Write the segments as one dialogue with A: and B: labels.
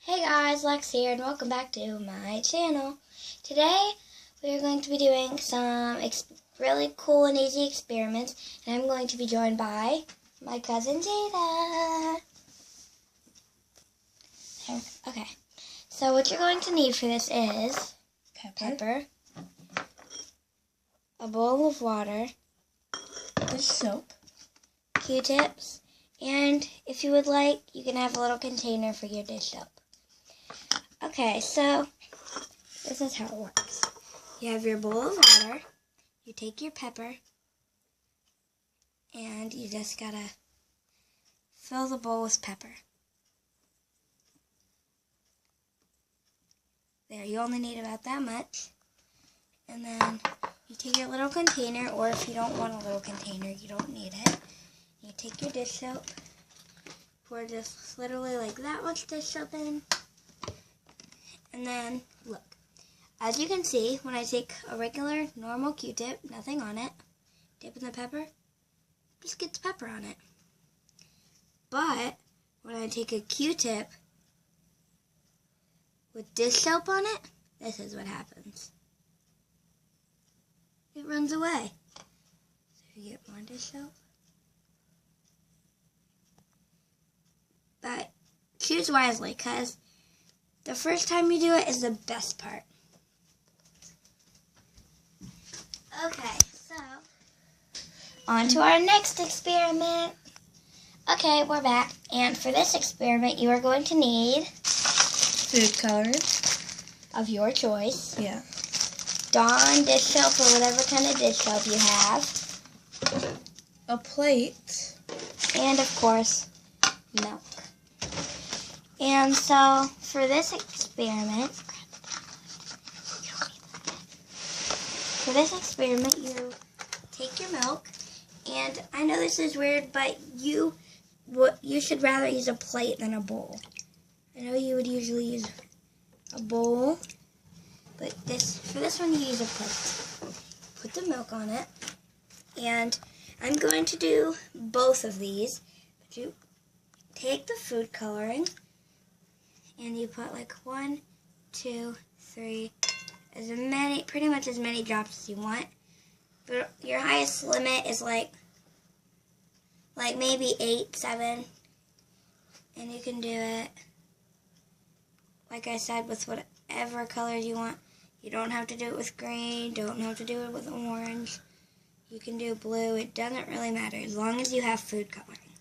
A: Hey guys, Lex here and welcome back to my channel. Today we are going to be doing some really cool and easy experiments, and I'm going to be joined by my cousin Jada. Okay, so what you're going to need for this is pepper, a bowl of water,
B: dish soap,
A: Q-tips, and if you would like, you can have a little container for your dish soap. Okay, so this is how it works. You have your bowl of water, you take your pepper, and you just gotta fill the bowl with pepper. There, you only need about that much. And then you take your little container, or if you don't want a little container, you don't need it. You take your dish soap, pour just literally like that much dish soap in. And then, look, as you can see, when I take a regular, normal Q-tip, nothing on it, dip in the pepper, just gets pepper on it. But when I take a Q-tip with dish soap on it, this is what happens. It runs away. So if you get more dish soap. But choose wisely, because the first time you do it is the best part. Okay, so on to our next experiment. Okay, we're back. And for this experiment, you are going to need
B: food coloring
A: of your choice.
B: Yeah.
A: Dawn dish soap or whatever kind of dish soap you have.
B: A plate.
A: And of course, milk. And so, for this experiment, you take your milk, and I know this is weird, but you should rather use a plate than a bowl. I know you would usually use a bowl, but for this one you use a plate. Put the milk on it, and I'm going to do both of these. But you take the food coloring, and you put like 1, 2, 3, pretty much as many drops as you want. But your highest limit is like maybe 8, 7. And you can do it, like I said, with whatever colors you want. You don't have to do it with green, don't have to do it with orange. You can do blue, it doesn't really matter as long as you have food coloring.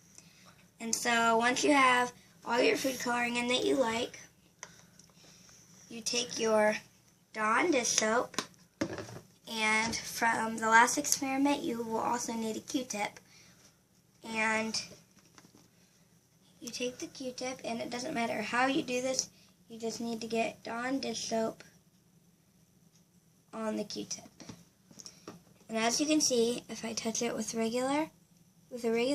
A: And so once you have all your food coloring in that you like, you take your Dawn dish soap, and from the last experiment you will also need a Q-tip, and you take the Q-tip, and it doesn't matter how you do this, you just need to get Dawn dish soap on the Q-tip. And as you can see, if I touch it with a regular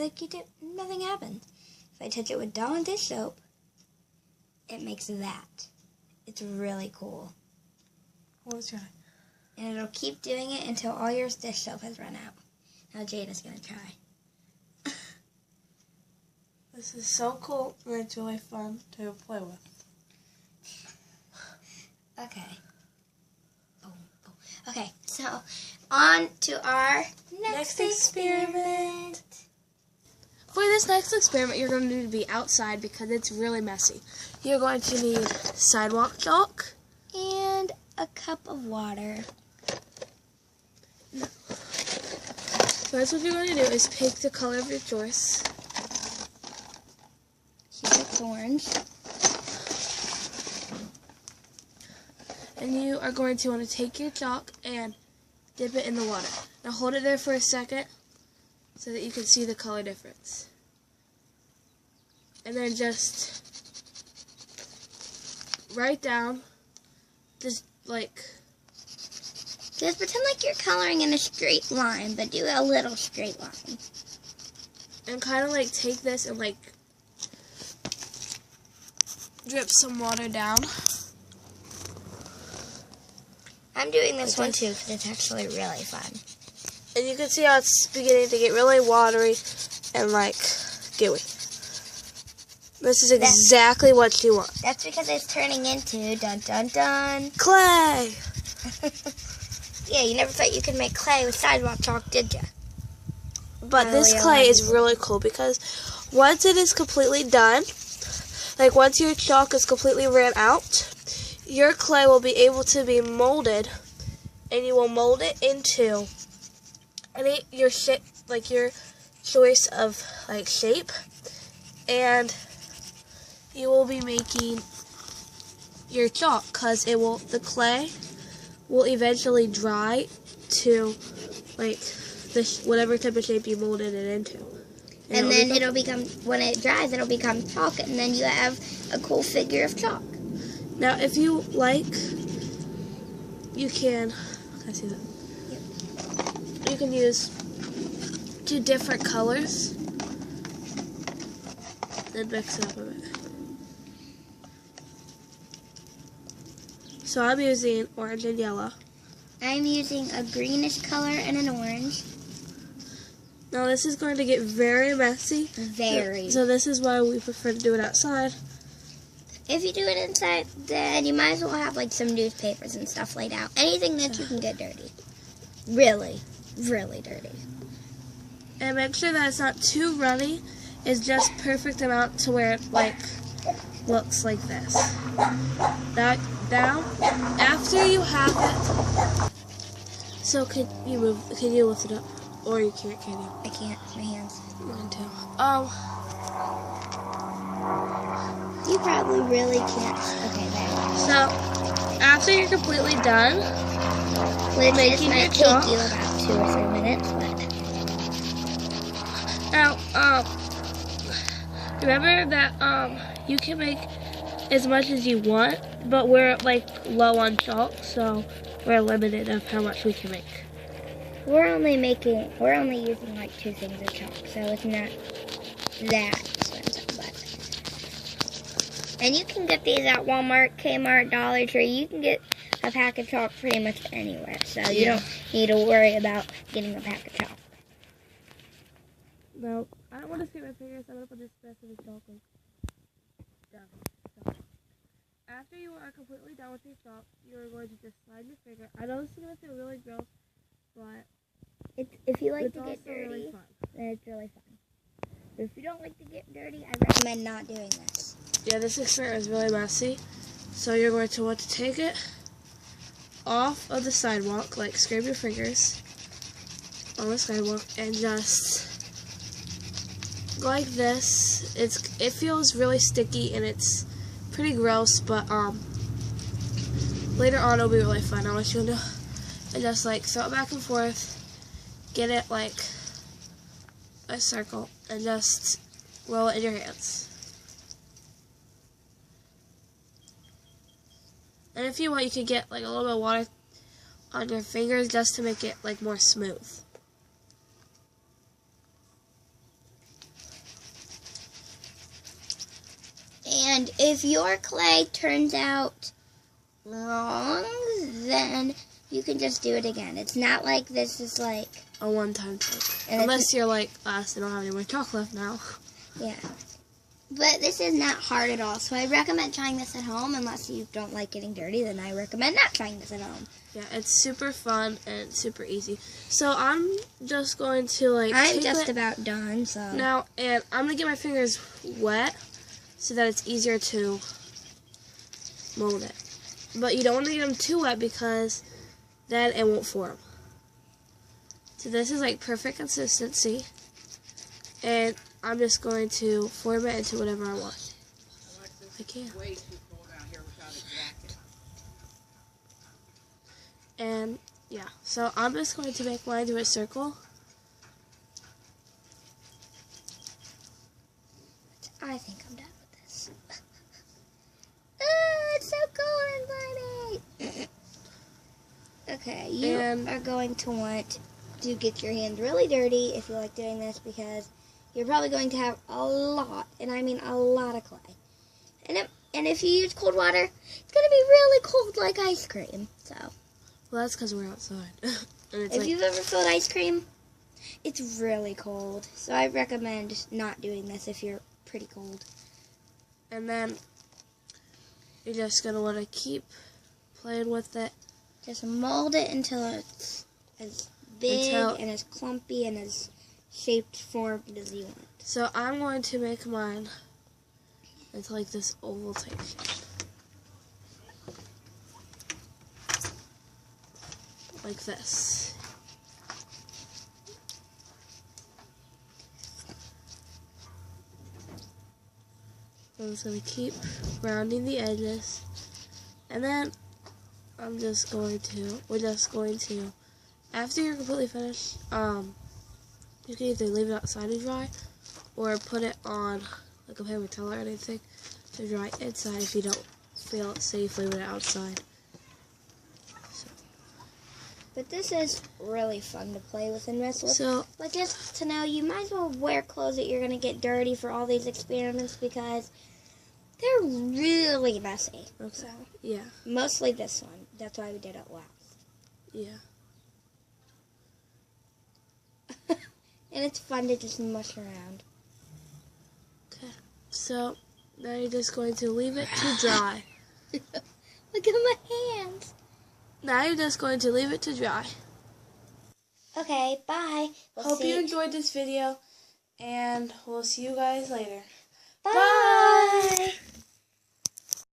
A: Q-tip, nothing happens. If I touch it with Dawn dish soap, it makes that. It's really cool. And it'll keep doing it until all your dish soap has run out. Now Jada's going to try.
B: This is so cool, and it's really fun to play with.
A: Okay. Boom, boom. Okay, so on to our next experiment.
B: For this next experiment, you're going to need to be outside because it's really messy. You're going to need sidewalk chalk
A: and a cup of water.
B: First, what you're going to do is pick the color of your choice.
A: She picks orange.
B: And you are going to want to take your chalk and dip it in the water. Now hold it there for a second so that you can see the color difference. And then just write down, just
A: pretend like you're coloring in a straight line, but do a little straight line.
B: And kind of like take this and like drip some water down.
A: I'm doing this one too because it's actually really fun.
B: And you can see how it's beginning to get really watery and like gooey. This is exactly what you want.
A: That's because it's turning into dun dun dun
B: Clay.
A: Yeah, you never thought you could make clay with sidewalk chalk, did you?
B: But this clay is really cool because once it is completely done, like once your chalk is completely ran out, your clay will be able to be molded, and you will mold it into your shape, like your choice of like shape, and you will be making your chalk because the clay will eventually dry to like whatever type of shape you molded it into.
A: And then it'll become, when it dries, it'll become chalk, and then you have a cool figure of chalk.
B: Now, if you like, you can I see that? Yep. You can use 2 different colors and mix it up a bit. So I'm using orange and yellow.
A: I'm using a greenish color and an orange.
B: Now this is going to get very messy.
A: Very.
B: So this is why we prefer to do it outside.
A: If you do it inside, then you might as well have like some newspapers and stuff laid out. Anything that you can get dirty. Really, really dirty.
B: And make sure that it's not too runny. It's just perfect amount to where it like looks like this. Now, after you have it, so can you lift it up? Or you can't, can you?
A: I can't. My hands.
B: Mine too.
A: You probably really can't. Okay, there.
B: So, after you're completely done,
A: Which
B: making
A: might
B: your
A: take
B: chalk.
A: you about 2 or 3 minutes, but
B: Now, remember that you can make as much as you want, but we're like low on chalk, so we're limited of how much we can make.
A: we're only using like 2 things of chalk, so it's not that expensive. But and you can get these at Walmart, Kmart, Dollar Tree. You can get a pack of chalk pretty much anywhere, so you don't need to worry about getting a pack of chalk.
B: No, I don't want to scrape my fingers. I'm going to put this rest of the chalk down. So, after you are completely done with your chalk, you're going to just slide your finger. I know this is going to feel really gross, but
A: If you like
B: it's
A: to
B: also
A: get dirty,
B: really fun.
A: then it's really fun. But if you don't like to get dirty, I recommend not doing this.
B: Yeah, this experiment is really messy. So you're going to want to take it off of the sidewalk, like scrape your fingers on the sidewalk, and just like this. It feels really sticky and it's pretty gross, but later on it'll be really fun. I want you to and just like throw it back and forth, get it like a circle, and just roll it in your hands. And if you want, you could get like a little bit of water on your fingers just to make it like more smooth.
A: And if your clay turns out wrong, then you can just do it again. It's not like this is like
B: A one-time trick.
A: And
B: Unless you're like us and don't have any more chalk left now.
A: yeah. But this is not hard at all, so I recommend trying this at home. Unless you don't like getting dirty, then I recommend not trying this at home.
B: Yeah, it's super fun and super easy. So I'm just going to like
A: I'm
B: take
A: just
B: it
A: about done, so.
B: now, and I'm gonna get my fingers wet so that it's easier to mold it. But you don't want to get them too wet because then it won't form. So this is like perfect consistency, and I'm just going to form it into whatever I want. I can. And yeah, so I'm just going to make mine do a circle.
A: I think I'm done with this. Oh, it's so cool and funny. Okay, you are going to want to get your hands really dirty if you like doing this, because you're probably going to have a lot, and I mean a lot of clay. And if you use cold water, it's going to be really cold like ice cream. So,
B: Well, that's because we're outside. And it's
A: if
B: like,
A: you've ever filled ice cream, it's really cold. So I recommend not doing this if you're pretty cold.
B: And then you're just going to want to keep playing with it.
A: Just mold it until it's as big and as clumpy and as shaped formed as you want.
B: So I'm going to make mine into like this oval type shape. Like this. I'm just going to keep rounding the edges. And then we're just going to, after you're completely finished, you can either leave it outside to dry or put it on like a paper towel or anything to dry inside if you don't feel it safe leaving it outside.
A: But this is really fun to play with and mess with.
B: So,
A: but just to know, you might as well wear clothes that you're going to get dirty for all these experiments because they're really messy.
B: okay.
A: So,
B: Yeah.
A: mostly this one. That's why we did it last.
B: Yeah.
A: And it's fun to just mush around.
B: Okay. So, now you're just going to leave it to dry.
A: Look at my hands.
B: Now you're just going to leave it to dry.
A: Okay, bye.
B: Hope you enjoyed this video, and we'll see you guys later.
A: Bye.